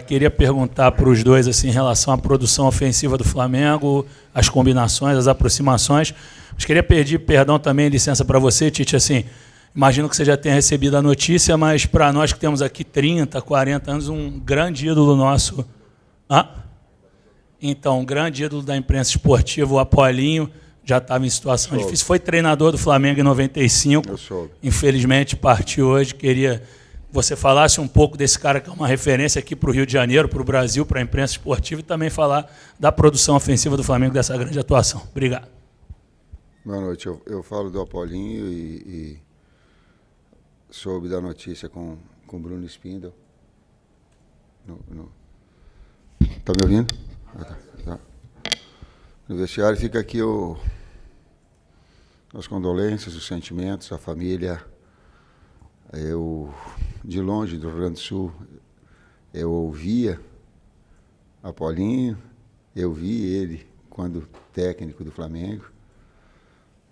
Queria perguntar para os dois assim, em relação à produção ofensiva do Flamengo, as combinações, as aproximações. Mas queria pedir perdão também, licença para você, Tite. Assim, imagino que você já tenha recebido a notícia, mas para nós que temos aqui 30, 40 anos, um grande ídolo nosso. Então, um grande ídolo da imprensa esportiva, o Apolinho, já estava em situação difícil. Foi treinador do Flamengo em 95. Infelizmente, partiu hoje. Queria que você falasse um pouco desse cara que é uma referência aqui para o Rio de Janeiro, para o Brasil, para a imprensa esportiva, e também falar da produção ofensiva do Flamengo, dessa grande atuação. Obrigado. Boa noite. Eu falo do Apolinho e soube da notícia com o Bruno Spindel. Tá me ouvindo? Tá. No vestiário fica aqui as condolências, os sentimentos, a família. Eu, de longe do Rio Grande do Sul, eu ouvia Apolinho, eu vi ele quando técnico do Flamengo.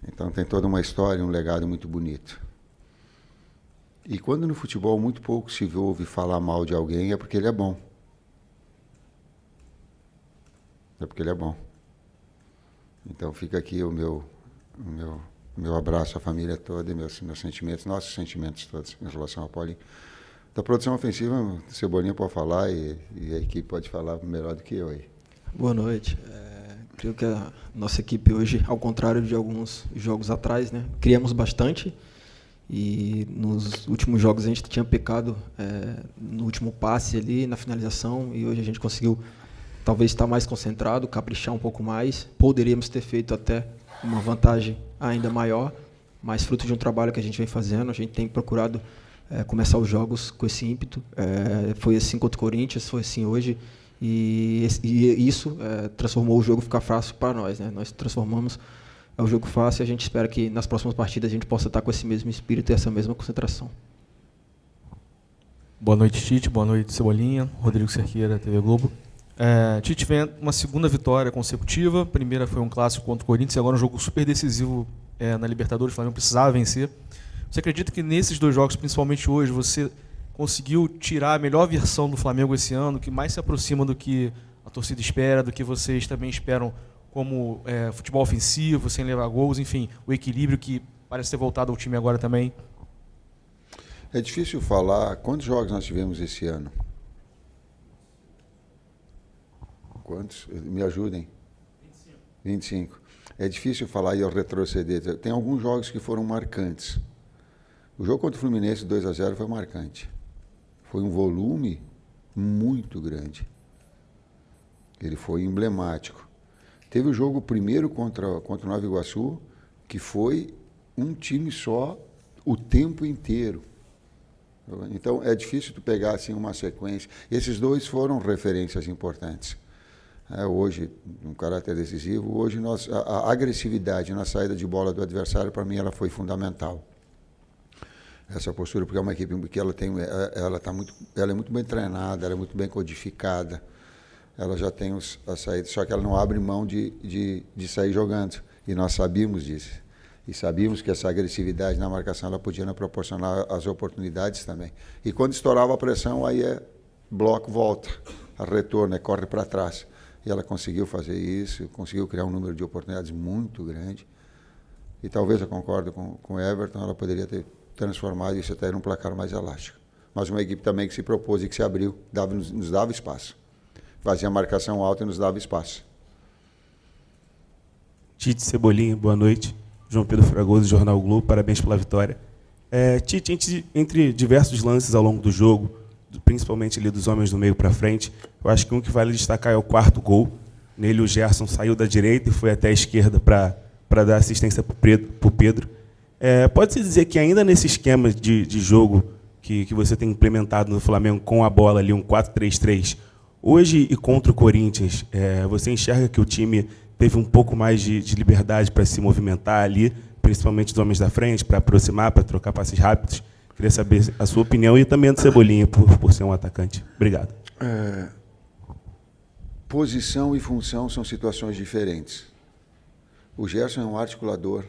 Então tem toda uma história, um legado muito bonito. E quando no futebol muito pouco se ouve falar mal de alguém, é porque ele é bom. É porque ele é bom. Então fica aqui o meu abraço à família toda e meus sentimentos, nossos sentimentos todos em relação ao Paulinho. Da produção ofensiva, Cebolinha pode falar e a equipe pode falar melhor do que eu aí. Boa noite. Creio que a nossa equipe hoje, ao contrário de alguns jogos atrás, né, criamos bastante e nos últimos jogos a gente tinha pecado no último passe ali, na finalização, e hoje a gente conseguiu talvez estar mais concentrado, caprichar um pouco mais. Poderíamos ter feito até uma vantagem ainda maior, mas fruto de um trabalho que a gente vem fazendo, a gente tem procurado começar os jogos com esse ímpeto. Foi assim contra o Corinthians, foi assim hoje, e isso transformou o jogo ficar fácil para nós, né? Nós transformamos o jogo fácil e a gente espera que nas próximas partidas a gente possa estar com esse mesmo espírito e essa mesma concentração. Boa noite, Tite. Boa noite, Cebolinha. Rodrigo Cerqueira, TV Globo. Tite vem uma segunda vitória consecutiva. A primeira foi um clássico contra o Corinthians e agora um jogo super decisivo na Libertadores. O Flamengo precisava vencer. Você acredita que nesses dois jogos, principalmente hoje, você conseguiu tirar a melhor versão do Flamengo esse ano, que mais se aproxima do que a torcida espera, do que vocês também esperam como futebol ofensivo, sem levar gols, enfim, o equilíbrio que parece ter voltado ao time agora também? É difícil falar quantos jogos nós tivemos esse ano. Quantos? Me ajudem. 25. É difícil falar e eu retroceder. Tem alguns jogos que foram marcantes. O jogo contra o Fluminense 2-0 foi marcante. Foi um volume muito grande. Ele foi emblemático. Teve o jogo primeiro contra o Nova Iguaçu, que foi um time só o tempo inteiro. Então é difícil tu pegar assim uma sequência. Esses dois foram referências importantes. Hoje, um caráter decisivo, hoje a agressividade na saída de bola do adversário, para mim, ela foi fundamental. Essa postura, porque é uma equipe que ela é muito bem treinada, ela é muito bem codificada, ela já tem as saídas, só que ela não abre mão de sair jogando. E nós sabíamos disso. E sabíamos que essa agressividade na marcação ela podia nos proporcionar as oportunidades também. E quando estourava a pressão, aí bloco, volta, retorno, corre para trás. E ela conseguiu fazer isso, conseguiu criar um número de oportunidades muito grande. E talvez eu concordo com o Everton, ela poderia ter transformado isso até num placar mais elástico. Mas uma equipe também que se propôs e que se abriu, nos dava espaço. Fazia marcação alta e nos dava espaço. Tite, Cebolinha, boa noite. João Pedro Fragoso, Jornal Globo, parabéns pela vitória. Tite, entre diversos lances ao longo do jogo, principalmente ali dos homens do meio para frente, eu acho que um que vale destacar é o quarto gol. Nele o Gerson saiu da direita e foi até a esquerda para dar assistência para o Pedro. Pode-se dizer que ainda nesse esquema de jogo que você tem implementado no Flamengo com a bola ali, um 4-3-3, hoje e contra o Corinthians, você enxerga que o time teve um pouco mais de liberdade para se movimentar ali, principalmente os homens da frente, para aproximar, para trocar passes rápidos? Queria saber a sua opinião e também a do Cebolinha, por ser um atacante. Obrigado. Posição e função são situações diferentes. O Gerson é um articulador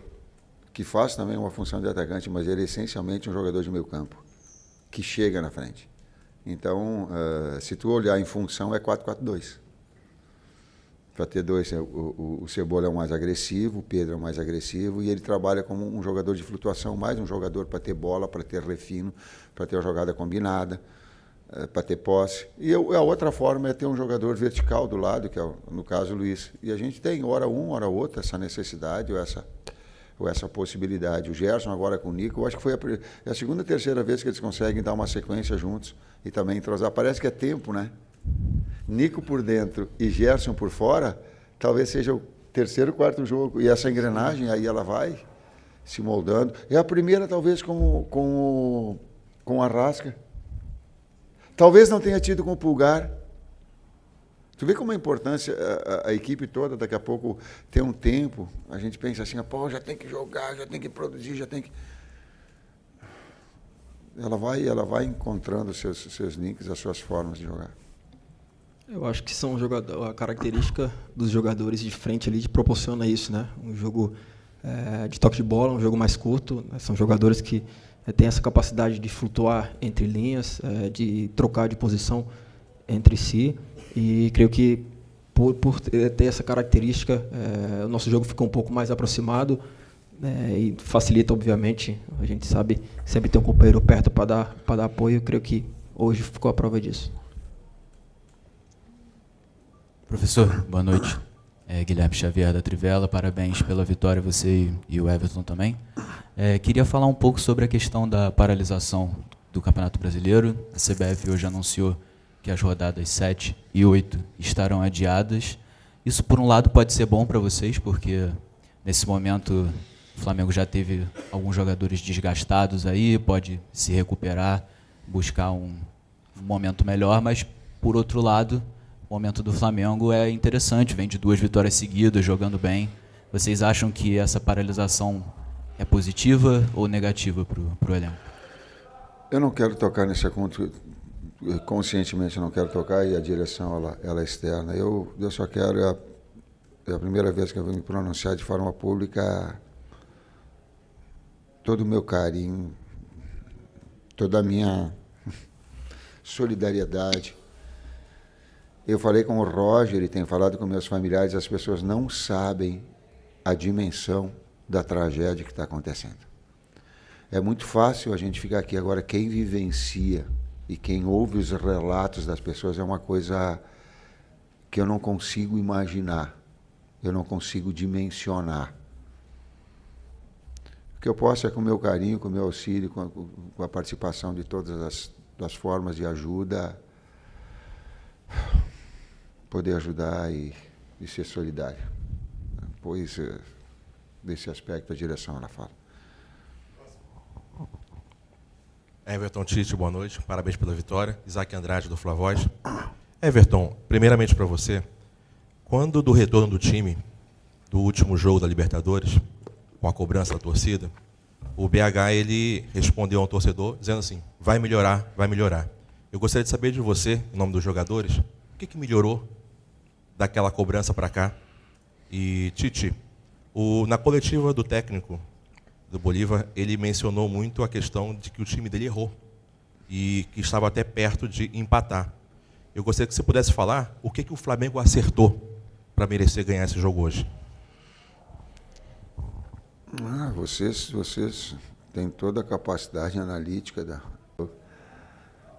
que faz também uma função de atacante, mas ele é essencialmente um jogador de meio campo, que chega na frente. Então, se tu olhar em função, é 4-4-2. Para ter dois, o Cebola é o mais agressivo, o Pedro é o mais agressivo, e ele trabalha como um jogador de flutuação, mais um jogador para ter bola, para ter refino, para ter uma jogada combinada, para ter posse. E a outra forma é ter um jogador vertical do lado, que é, no caso, o Luiz. E a gente tem, hora um, hora outra, essa necessidade ou essa possibilidade. O Gerson agora com o Nico, eu acho que foi a segunda, terceira vez que eles conseguem dar uma sequência juntos e também entrosar. Parece que é tempo, né? Nico por dentro e Gerson por fora, talvez seja o terceiro, quarto jogo. E essa engrenagem aí ela vai se moldando. É a primeira, talvez, com o Arrasca. Talvez não tenha tido com o Pulgar. Tu vê como é a importância, a equipe toda, daqui a pouco tem um tempo, a gente pensa assim, pô, já tem que jogar, já tem que produzir, já tem que... Ela vai encontrando os seus links, as suas formas de jogar. Eu acho que são a característica dos jogadores de frente ali proporciona isso, né? Um jogo de toque de bola, um jogo mais curto, né? São jogadores que têm essa capacidade de flutuar entre linhas, de trocar de posição entre si, e creio que por ter essa característica, o nosso jogo ficou um pouco mais aproximado, e facilita, obviamente, a gente sabe sempre ter um companheiro perto para dar apoio. Eu creio que hoje ficou a prova disso. Professor, boa noite. Guilherme Xavier da Trivela, parabéns pela vitória, você e o Everton também. Queria falar um pouco sobre a questão da paralisação do Campeonato Brasileiro. A CBF hoje anunciou que as rodadas 7 e 8 estarão adiadas. Isso, por um lado, pode ser bom para vocês, porque nesse momento o Flamengo já teve alguns jogadores desgastados aí, pode se recuperar, buscar um momento melhor, mas, por outro lado, o momento do Flamengo é interessante, vem de 2 vitórias seguidas, jogando bem. Vocês acham que essa paralisação é positiva ou negativa para o elenco? Eu não quero tocar nesse assunto, conscientemente não quero tocar, e a direção ela é externa. Eu só quero, é a primeira vez que eu vou me pronunciar de forma pública, todo o meu carinho, toda a minha solidariedade. Eu falei com o Roger e tenho falado com meus familiares, as pessoas não sabem a dimensão da tragédia que está acontecendo. É muito fácil a gente ficar aqui agora, quem vivencia e quem ouve os relatos das pessoas é uma coisa que eu não consigo imaginar, eu não consigo dimensionar. O que eu posso é com o meu carinho, com o meu auxílio, com a participação de todas as formas de ajuda, poder ajudar e ser solidário. Pois, desse aspecto, a direção ela fala. Everton Tite, boa noite. Parabéns pela vitória. Isaac Andrade, do Flavoz. Everton, primeiramente para você, quando do retorno do time, do último jogo da Libertadores, com a cobrança da torcida, o BH ele respondeu ao torcedor dizendo assim, vai melhorar, vai melhorar. Eu gostaria de saber de você, em nome dos jogadores, o que melhorou daquela cobrança para cá? E, Tite, na coletiva do técnico do Bolívar, ele mencionou muito a questão de que o time dele errou e que estava até perto de empatar. Eu gostaria que você pudesse falar o que o Flamengo acertou para merecer ganhar esse jogo hoje. Vocês têm toda a capacidade analítica.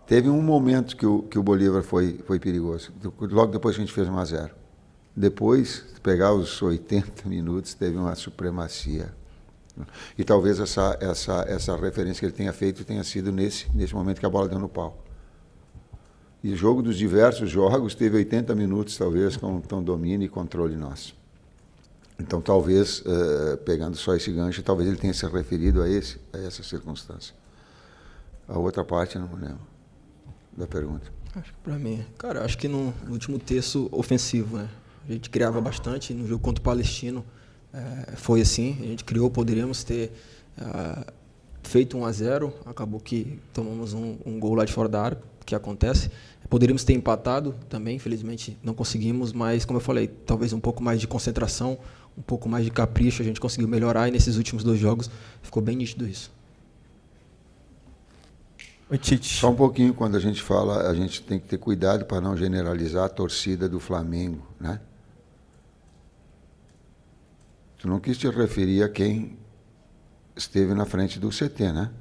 Teve um momento que o Bolívar foi perigoso, logo depois que a gente fez 1-0. Depois, se pegar os 80 minutos, teve uma supremacia. E talvez essa referência que ele tenha feito tenha sido nesse momento que a bola deu no pau. E o jogo dos diversos jogos teve 80 minutos, talvez, com domínio e controle nosso. Então, talvez, pegando só esse gancho, talvez ele tenha se referido a essa circunstância. A outra parte, eu não me lembro da pergunta. Acho que para mim, cara, acho que no último terço ofensivo, né? A gente criava bastante no jogo contra o Palestino. Foi assim, a gente criou, poderíamos ter feito 1-0, acabou que tomamos um gol lá de fora da área, que acontece. Poderíamos ter empatado também, infelizmente não conseguimos, mas como eu falei, talvez um pouco mais de concentração, um pouco mais de capricho, a gente conseguiu melhorar, e nesses últimos 2 jogos ficou bem nítido isso. Oi, Tite. Só um pouquinho, quando a gente fala, a gente tem que ter cuidado para não generalizar a torcida do Flamengo, né? Tu não quis te referir a quem esteve na frente do CT, né?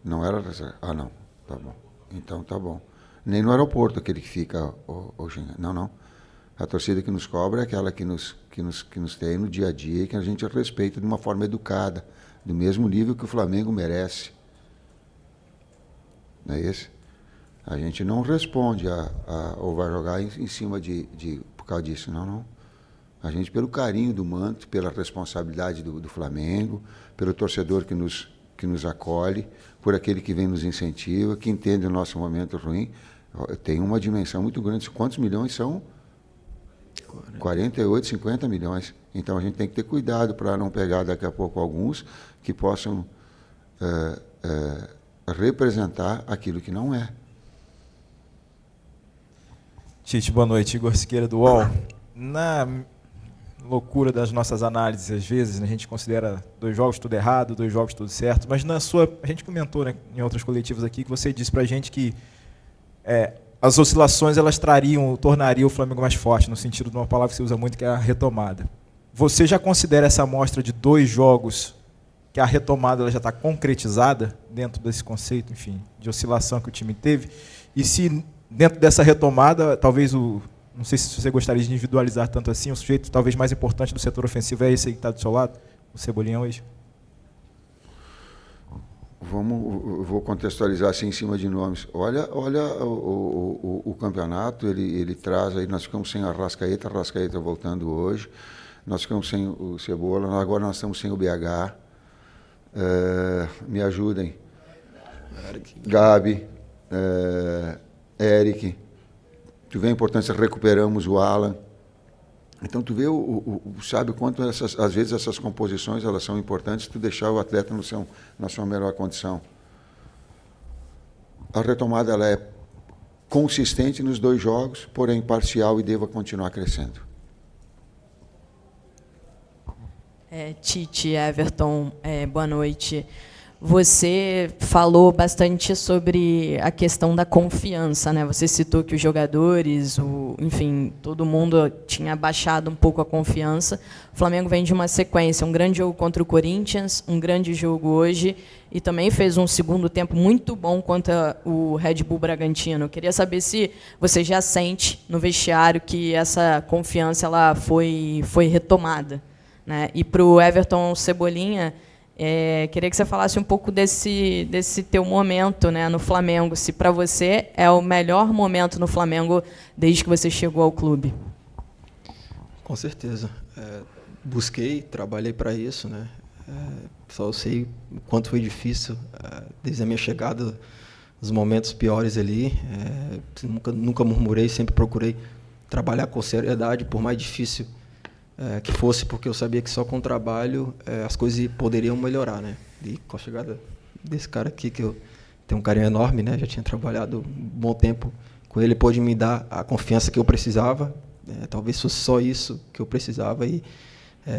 Não era... Ah, não. Tá bom. Então, tá bom. Nem no aeroporto, aquele que fica hoje. Não, não. A torcida que nos cobra é aquela que nos tem no dia a dia e que a gente respeita de uma forma educada, do mesmo nível que o Flamengo merece. Não é esse? A gente não responde ou vai jogar em cima por causa disso. Não, não. A gente, pelo carinho do manto, pela responsabilidade do Flamengo, pelo torcedor que nos acolhe, por aquele que vem nos incentiva, que entende o nosso momento ruim, tem uma dimensão muito grande. Quantos milhões são? 48, 50 milhões. Então a gente tem que ter cuidado para não pegar daqui a pouco alguns que possam representar aquilo que não é. Tite, boa noite. Igor Siqueira do UOL. Na loucura das nossas análises, às vezes, né, a gente considera 2 jogos tudo errado, 2 jogos tudo certo, mas a gente comentou, né, em outras coletivas aqui que você disse para a gente que as oscilações elas tornariam o Flamengo mais forte, no sentido de uma palavra que você usa muito, que é a retomada. Você já considera essa amostra de 2 jogos que a retomada ela já está concretizada dentro desse conceito, enfim, de oscilação que o time teve? E se dentro dessa retomada, talvez não sei se você gostaria de individualizar tanto assim, o sujeito talvez mais importante do setor ofensivo é esse que está do seu lado, o Cebolinha hoje? Vou contextualizar assim em cima de nomes. Olha o campeonato, ele traz aí, nós ficamos sem a Arrascaeta voltando hoje, nós ficamos sem o Cebola, agora nós estamos sem o BH. Me ajudem. Gabi, Eric. Tu vê a importância, recuperamos o Alan. Então tu vê, sabe o quanto às vezes essas composições elas são importantes, tu deixar o atleta na sua melhor condição. A retomada ela é consistente nos 2 jogos, porém parcial e deva continuar crescendo. Tite, Everton, boa noite. Você falou bastante sobre a questão da confiança, né? Você citou que os jogadores, enfim, todo mundo tinha baixado um pouco a confiança. O Flamengo vem de uma sequência, um grande jogo contra o Corinthians, um grande jogo hoje, e também fez um segundo tempo muito bom contra o Red Bull Bragantino. Eu queria saber se você já sente no vestiário que essa confiança ela foi retomada, né? E para o Everton Cebolinha, queria que você falasse um pouco desse teu momento, né, no Flamengo, se para você é o melhor momento no Flamengo desde que você chegou ao clube. Com certeza. Busquei, trabalhei para isso, né? Só eu sei o quanto foi difícil desde a minha chegada, os momentos piores ali. Nunca murmurei, sempre procurei trabalhar com seriedade, por mais difícil que fosse, porque eu sabia que só com o trabalho as coisas poderiam melhorar, né? E com a chegada desse cara aqui, que eu tenho um carinho enorme, né? Já tinha trabalhado um bom tempo com ele, pôde me dar a confiança que eu precisava. Talvez fosse só isso que eu precisava e,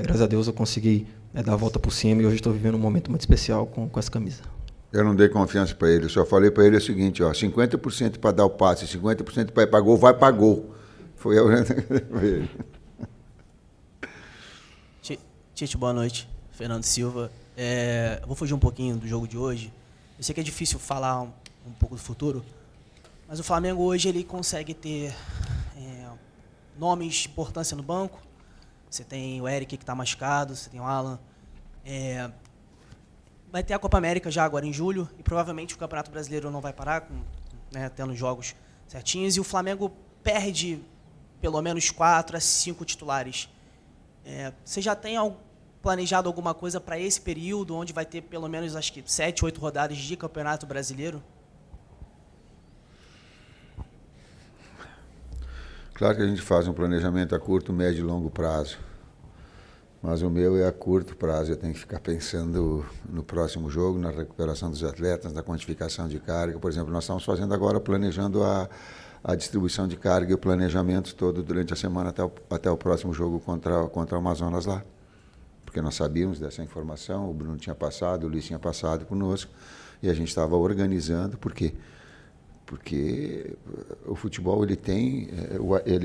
graças a Deus, eu consegui dar a volta por cima e hoje estou vivendo um momento muito especial com essa camisa. Eu não dei confiança para ele, eu só falei para ele o seguinte, 50% para dar o passe, 50% para ir para gol, vai para gol. Foi eu. Tite, boa noite. Fernando Silva. Vou fugir um pouquinho do jogo de hoje. Eu sei que é difícil falar um pouco do futuro, mas o Flamengo hoje ele consegue ter nomes de importância no banco. Você tem o Eric que está machucado, você tem o Alan. Vai ter a Copa América já agora em julho e provavelmente o Campeonato Brasileiro não vai parar, tendo jogos certinhos. E o Flamengo perde pelo menos 4 a 5 titulares. Você já tem planejado alguma coisa para esse período, onde vai ter pelo menos, acho que 7, 8 rodadas de Campeonato Brasileiro? Claro que a gente faz um planejamento a curto, médio e longo prazo. Mas o meu é a curto prazo. Eu tenho que ficar pensando no próximo jogo, na recuperação dos atletas, na quantificação de carga. Por exemplo, nós estamos fazendo agora, planejando a distribuição de carga e o planejamento todo durante a semana até o próximo jogo contra o Amazonas lá. Porque nós sabíamos dessa informação, o Bruno tinha passado, o Luiz tinha passado conosco, e a gente estava organizando, porque Porque o futebol ele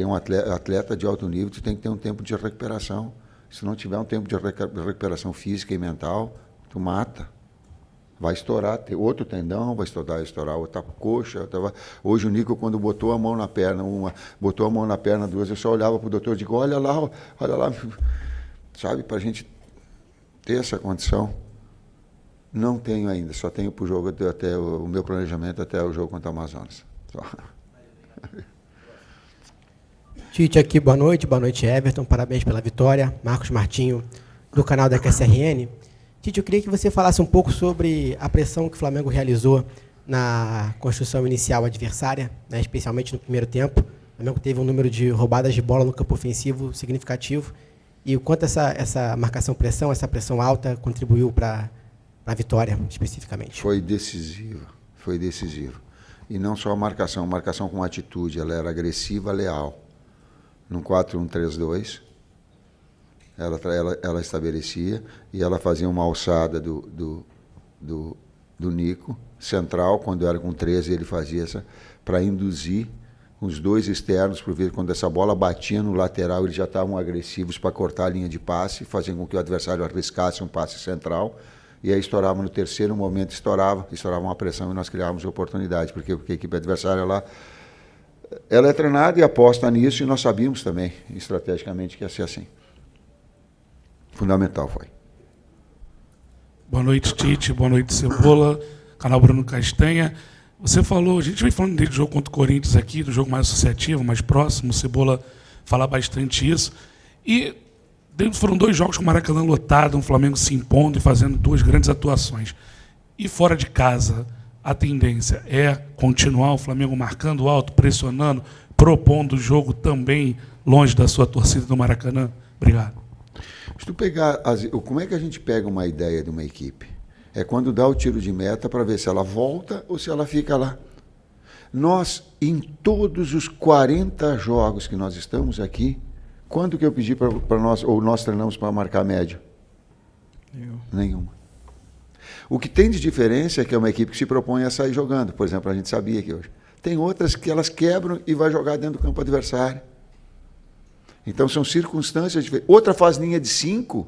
é um atleta de alto nível, tu tem que ter um tempo de recuperação. Se não tiver um tempo de recuperação física e mental, tu mata. Vai estourar outro tendão, vai estourar outra coxa. Hoje o Nico, quando botou a mão na perna, duas, eu só olhava para o doutor e digo, olha lá, sabe, para a gente ter essa condição. Não tenho ainda, só tenho para o jogo, até o meu planejamento até o jogo contra o Amazonas. Só. Tite aqui, boa noite Everton, parabéns pela vitória. Marcos Martinho, do canal da QSRN. Tite, eu queria que você falasse um pouco sobre a pressão que o Flamengo realizou na construção inicial adversária, né, especialmente no primeiro tempo. O Flamengo teve um número de roubadas de bola no campo ofensivo significativo. E o quanto essa marcação-pressão, essa pressão alta contribuiu para a vitória, especificamente? Foi decisivo. E não só a marcação com atitude, ela era agressiva, leal. No 4-1-3-2, ela estabelecia e ela fazia uma alçada do Nico, central, quando era com 13, ele fazia essa, para induzir os dois externos, porque quando essa bola batia no lateral, eles já estavam agressivos para cortar a linha de passe, fazendo com que o adversário arriscasse um passe central, e aí estourava no terceiro momento, estourava uma pressão e nós criávamos oportunidade, porque a equipe adversária ela é treinada e aposta nisso, e nós sabíamos também, estrategicamente, que ia ser assim. Fundamental foi. Boa noite, Tite. Boa noite, Cebola. Canal Bruno Castanha. Você falou, a gente vem falando desde o jogo contra o Corinthians aqui, do jogo mais associativo, mais próximo, o Cebola fala bastante isso. E foram 2 jogos com o Maracanã lotado, o Flamengo se impondo e fazendo 2 grandes atuações. E fora de casa, a tendência é continuar o Flamengo marcando alto, pressionando, propondo o jogo também longe da sua torcida do Maracanã? Obrigado. Se tu pegar como é que a gente pega uma ideia de uma equipe? É quando dá o tiro de meta para ver se ela volta ou se ela fica lá. Nós, em todos os 40 jogos que nós estamos aqui, quando que eu pedi para nós, ou nós treinamos para marcar média? Nenhuma. O que tem de diferença é que é uma equipe que se propõe a sair jogando. Por exemplo, a gente sabia que hoje. Tem outras que elas quebram e vai jogar dentro do campo adversário. Então são circunstâncias diferentes. Outra faz linha de 5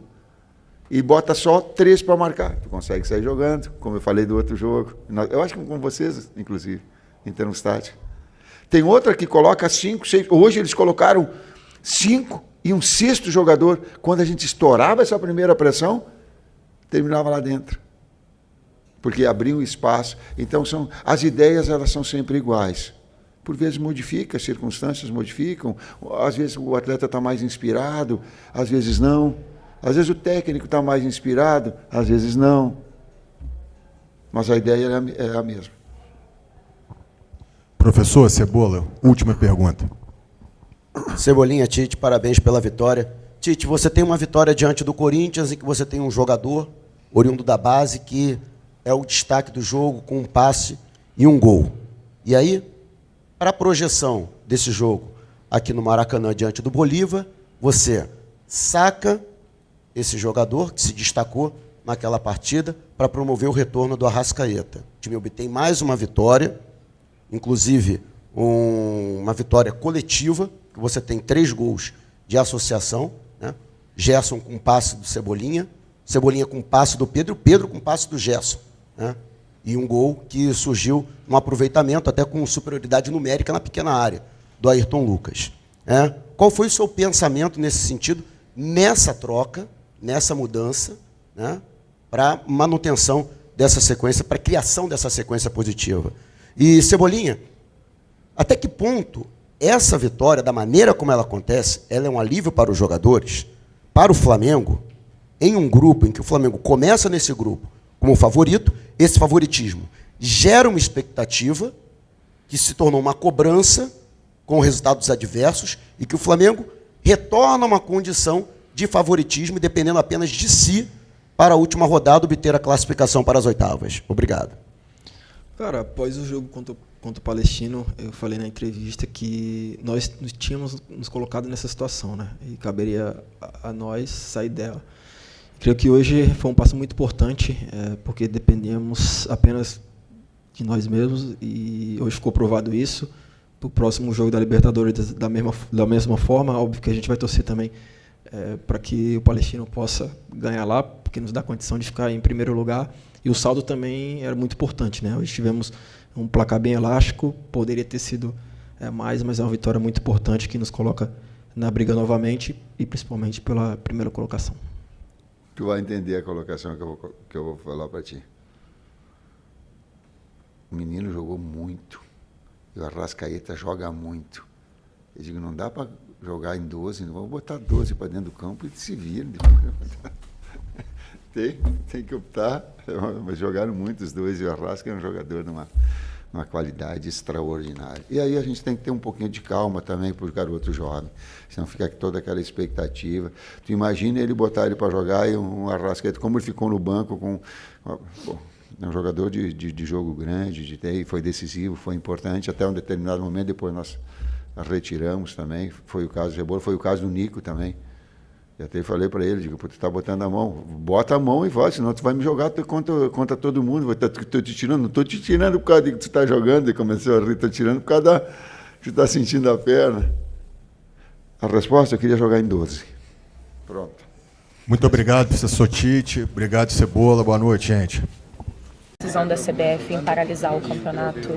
e bota só 3 para marcar. Tu consegue sair jogando, como eu falei do outro jogo. Eu acho que com vocês, inclusive, em termos táticos. Tem outra que coloca 5, 6. Hoje eles colocaram 5 e um 6º jogador. Quando a gente estourava essa primeira pressão, terminava lá dentro. Porque abriam espaço. Então as ideias elas são sempre iguais. Por vezes modifica, as circunstâncias modificam, às vezes o atleta está mais inspirado, às vezes não, às vezes o técnico está mais inspirado, às vezes não. Mas a ideia é a mesma. Professor Cebola, última pergunta. Cebolinha, Tite, parabéns pela vitória. Tite, você tem uma vitória diante do Corinthians em que você tem um jogador oriundo da base que é o destaque do jogo com um passe e um gol. E aí, para a projeção desse jogo aqui no Maracanã diante do Bolívar, você saca esse jogador que se destacou naquela partida para promover o retorno do Arrascaeta. O time obtém mais uma vitória, inclusive uma vitória coletiva, que você tem 3 gols de associação, né? Gerson com passe do Cebolinha, Cebolinha com passe do Pedro, Pedro com passe do Gerson, né? E um gol que surgiu no aproveitamento, até com superioridade numérica na pequena área, do Ayrton Lucas. Qual foi o seu pensamento nesse sentido, nessa troca, nessa mudança, né, para manutenção dessa sequência, para a criação dessa sequência positiva? E, Cebolinha, até que ponto essa vitória, da maneira como ela acontece, ela é um alívio para os jogadores, para o Flamengo, em um grupo em que o Flamengo começa nesse grupo como favorito, esse favoritismo gera uma expectativa que se tornou uma cobrança com resultados adversos e que o Flamengo retorna a uma condição de favoritismo, dependendo apenas de si, para a última rodada obter a classificação para as oitavas. Obrigado. Cara, após o jogo contra o Palestino, eu falei na entrevista que nós tínhamos nos colocado nessa situação, né? E caberia a nós sair dela. Creio que hoje foi um passo muito importante, porque dependíamos apenas de nós mesmos, e hoje ficou provado isso. Para o próximo jogo da Libertadores, da mesma forma, óbvio que a gente vai torcer também para que o Palestino possa ganhar lá, porque nos dá condição de ficar em primeiro lugar, e o saldo também era muito importante, né? Hoje tivemos um placar bem elástico, poderia ter sido mais, mas é uma vitória muito importante que nos coloca na briga novamente, e principalmente pela primeira colocação. Tu vai entender a colocação que eu vou falar para ti. O menino jogou muito, e o Arrascaeta joga muito. Eu digo, não dá para jogar em 12, não vamos botar 12 para dentro do campo e se vira. Tem que optar, mas jogaram muito os dois, e o Arrasca é um jogador de uma qualidade extraordinária. E aí a gente tem que ter um pouquinho de calma também para os garotos jovens, senão fica toda aquela expectativa. Tu imagina ele botar ele para jogar e um Arrascaeta, como ele ficou no banco com... Bom, é um jogador de jogo grande, foi decisivo, foi importante, até um determinado momento, depois nós retiramos também, foi o caso do Rebolo, foi o caso do Nico também. E até falei para ele, digo, tu está botando a mão, bota a mão e vai, senão tu vai me jogar contra todo mundo, tô te tirando, não estou te tirando por causa de que tu está jogando, e começou a rir, estou tirando por causa que tu está sentindo a perna. A resposta, eu queria jogar em 12. Pronto. Muito obrigado, professor Tite, obrigado, Cebola, boa noite, gente. Decisão da CBF em paralisar o campeonato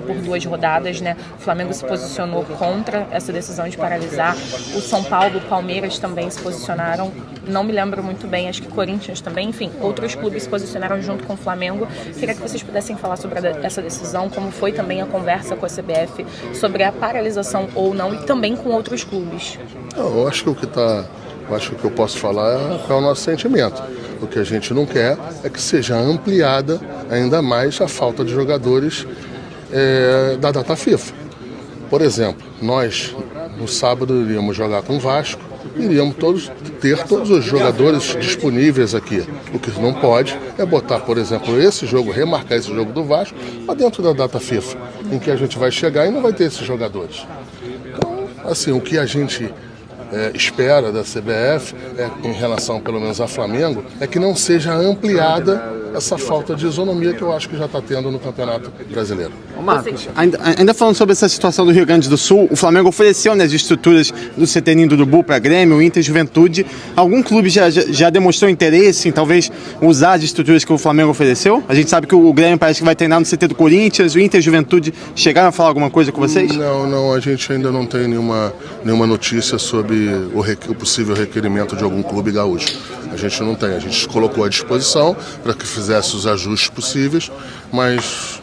por 2 rodadas, né? O Flamengo se posicionou contra essa decisão de paralisar. O São Paulo, o Palmeiras também se posicionaram. Não me lembro muito bem, acho que Corinthians também. Enfim, outros clubes se posicionaram junto com o Flamengo. Queria que vocês pudessem falar sobre essa decisão, como foi também a conversa com a CBF sobre a paralisação ou não, e também com outros clubes. Eu acho que o que eu posso falar é o nosso sentimento. O que a gente não quer é que seja ampliada ainda mais a falta de jogadores da data FIFA. Por exemplo, nós no sábado iríamos jogar com o Vasco, iríamos ter todos os jogadores disponíveis aqui. O que não pode é botar, por exemplo, remarcar esse jogo do Vasco para dentro da data FIFA, em que a gente vai chegar e não vai ter esses jogadores. Então, assim, o que a gente espera da CBF, em relação pelo menos a Flamengo, é que não seja ampliada essa falta de isonomia que eu acho que já está tendo no Campeonato Brasileiro. Marcos, ainda falando sobre essa situação do Rio Grande do Sul, o Flamengo ofereceu, né, as estruturas do CT Ninho do Urubu para Grêmio, Inter, Juventude. Algum clube já demonstrou interesse em talvez usar as estruturas que o Flamengo ofereceu? A gente sabe que o Grêmio parece que vai treinar no CT do Corinthians, o Inter e Juventude chegaram a falar alguma coisa com vocês? Não, a gente ainda não tem nenhuma notícia sobre o possível requerimento de algum clube gaúcho. A gente não tem, a gente colocou à disposição para que fizesse os ajustes possíveis, mas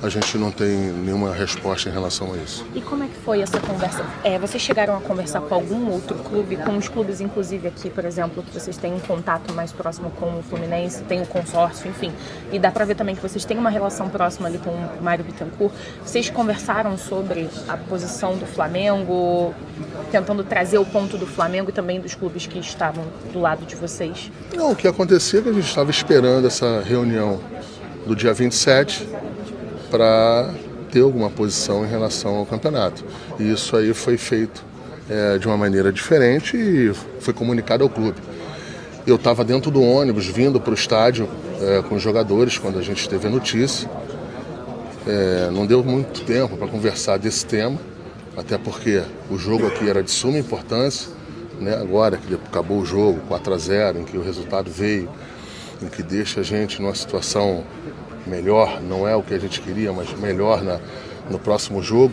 a gente não tem nenhuma resposta em relação a isso. E como é que foi essa conversa? Vocês chegaram a conversar com algum outro clube, com os clubes inclusive aqui, por exemplo, que vocês têm um contato mais próximo com o Fluminense, tem o consórcio, enfim, e dá para ver também que vocês têm uma relação próxima ali com o Mário Bittencourt. Vocês conversaram sobre a posição do Flamengo, tentando trazer o ponto do Flamengo e também dos clubes que estavam do lado de vocês? Não, o que acontecia é que a gente estava esperando essa reunião do dia 27 para ter alguma posição em relação ao campeonato. E isso aí foi feito de uma maneira diferente e foi comunicado ao clube. Eu estava dentro do ônibus, vindo para o estádio com os jogadores, quando a gente teve a notícia. Não deu muito tempo para conversar desse tema, até porque o jogo aqui era de suma importância, né? Agora que acabou o jogo, 4-0, em que o resultado veio, em que deixa a gente numa situação melhor, não é o que a gente queria, mas melhor no próximo jogo,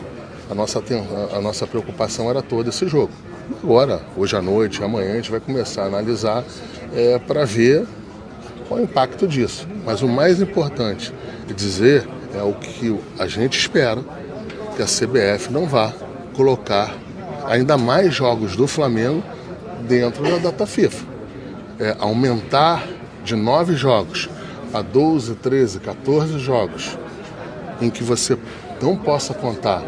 a nossa preocupação era todo esse jogo. Agora, hoje à noite, amanhã, a gente vai começar a analisar para ver qual é o impacto disso. Mas o mais importante é dizer é o que a gente espera, que a CBF não vá colocar ainda mais jogos do Flamengo dentro da data FIFA. Aumentar de 9 jogos a 12, 13, 14 jogos, em que você não possa contar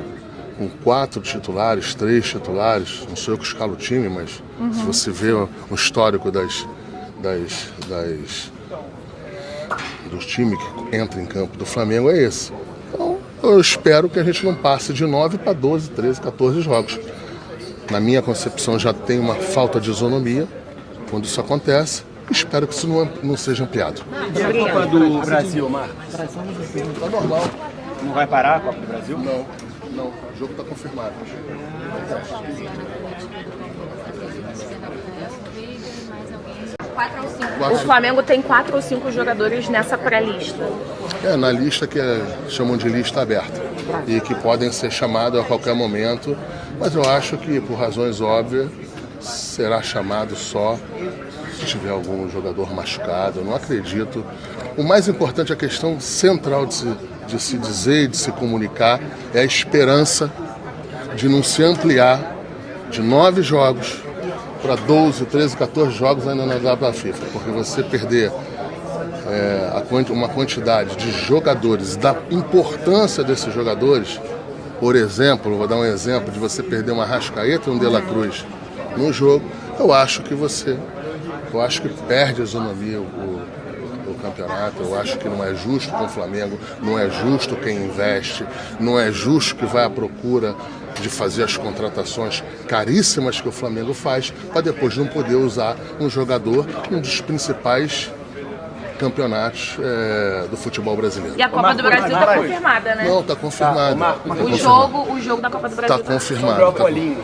com 4 titulares, 3 titulares, não sou eu que escalo o time, mas se você vê o histórico dos times que entram em campo do Flamengo é esse. Então, eu espero que a gente não passe de 9 para 12, 13, 14 jogos. Na minha concepção já tem uma falta de isonomia quando isso acontece, Espero que isso não seja ampliado. E a Copa do Brasil, Marcos? Está normal. Não vai parar a Copa do Brasil? Não. O jogo está confirmado. O Flamengo tem 4 ou 5 jogadores nessa pré-lista. Na lista que chamam de lista aberta e que podem ser chamados a qualquer momento, mas eu acho que, por razões óbvias, será chamado só se tiver algum jogador machucado. Eu não acredito. O mais importante, a questão central de se dizer e de se comunicar é a esperança de não se ampliar de 9 jogos para 12, 13, 14 jogos ainda na data da FIFA, porque você perder uma quantidade de jogadores, da importância desses jogadores, por exemplo, vou dar um exemplo de você perder uma Arrascaeta e um De La Cruz no jogo, eu acho que perde a isonomia o campeonato. Eu acho que não é justo com o Flamengo, não é justo quem investe, não é justo que vai à procura de fazer as contratações caríssimas que o Flamengo faz, para depois não poder usar um jogador num dos principais campeonatos do futebol brasileiro. E a Copa do Brasil está confirmada, né? Não, está confirmado. O jogo da Copa do Brasil está confirmado.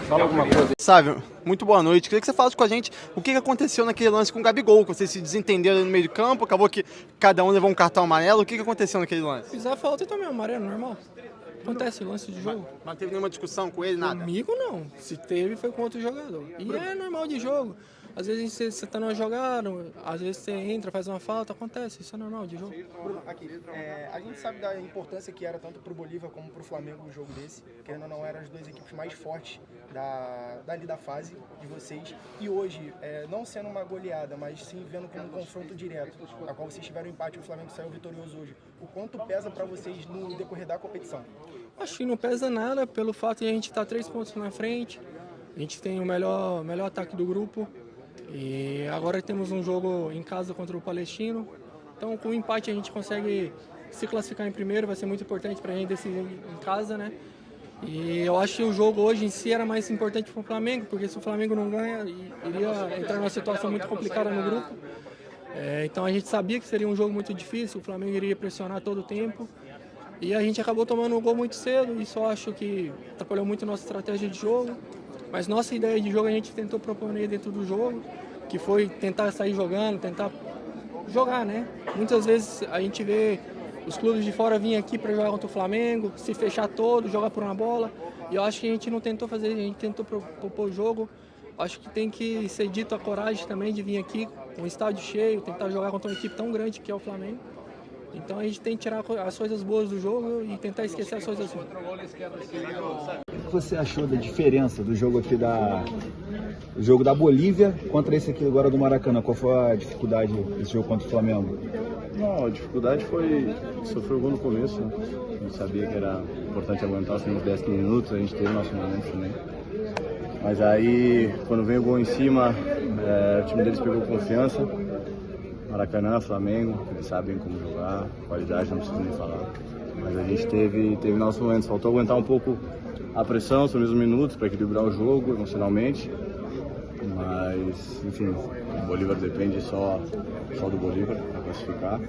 Fala alguma coisa. Sávio, muito boa noite. Queria que você falasse com a gente o que aconteceu naquele lance com o Gabigol, que vocês se desentenderam no meio do campo, acabou que cada um levou um cartão amarelo. O que aconteceu naquele lance? Fizer falta também, amarelo, normal. Acontece, lance de jogo. Mas não teve nenhuma discussão com ele, nada? Comigo não. Se teve, foi com outro jogador. E é normal de jogo. Às vezes você tá numa jogada, às vezes você entra, faz uma falta, acontece, isso é normal de jogo. Bruno, aqui, a gente sabe da importância que era tanto pro Bolívar como pro Flamengo um jogo desse, querendo ou não, eram as duas equipes mais fortes dali da fase de vocês, e hoje, não sendo uma goleada, mas sim vendo como um confronto direto, na qual vocês tiveram empate e o Flamengo saiu vitorioso hoje, o quanto pesa para vocês no decorrer da competição? Acho que não pesa nada pelo fato de a gente estar 3 pontos na frente, a gente tem o melhor ataque do grupo, e agora temos um jogo em casa contra o Palestino. Então, com o empate, a gente consegue se classificar em primeiro. Vai ser muito importante para a gente decidir em casa, né? E eu acho que o jogo hoje em si era mais importante para o Flamengo, porque se o Flamengo não ganha, iria entrar numa situação muito complicada no grupo. Então, a gente sabia que seria um jogo muito difícil, o Flamengo iria pressionar todo o tempo. E a gente acabou tomando um gol muito cedo. Isso eu acho que atrapalhou muito a nossa estratégia de jogo. Mas nossa ideia de jogo a gente tentou proponer dentro do jogo, que foi tentar sair jogando, tentar jogar, né? Muitas vezes a gente vê os clubes de fora virem aqui para jogar contra o Flamengo, se fechar todo, jogar por uma bola. E eu acho que a gente não tentou fazer, a gente tentou propor o jogo. Acho que tem que ser dito a coragem também de vir aqui com o estádio cheio, tentar jogar contra uma equipe tão grande que é o Flamengo. Então a gente tem que tirar as coisas boas do jogo e tentar esquecer as coisas ruins. O que você achou da diferença do jogo aqui o jogo da Bolívia contra esse aqui agora do Maracanã? Qual foi a dificuldade desse jogo contra o Flamengo? Não, a dificuldade foi sofrer o gol no começo, né? A gente sabia que era importante aguentar os 10, 15 minutos, a gente teve nosso momento também. Mas aí, quando vem o gol em cima, o time deles pegou confiança. Maracanã, Flamengo, eles sabem como jogar, qualidade não preciso nem falar. Mas a gente teve nossos momentos, faltou aguentar um pouco a pressão, os mesmos minutos para equilibrar o jogo emocionalmente. Mas, enfim, o Bolívar depende só do Bolívar para classificar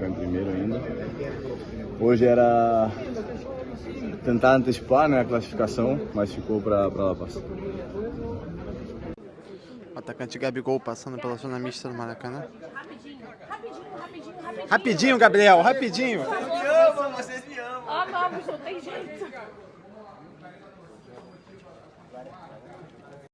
em primeiro ainda. Hoje era tentar antecipar, né, a classificação, mas ficou para La Paz. O atacante Gabigol passando pela zona mista do Maracanã. Rapidinho, Gabriel, rapidinho. Me amam, vocês me amam. Ah, não, não tem jeito.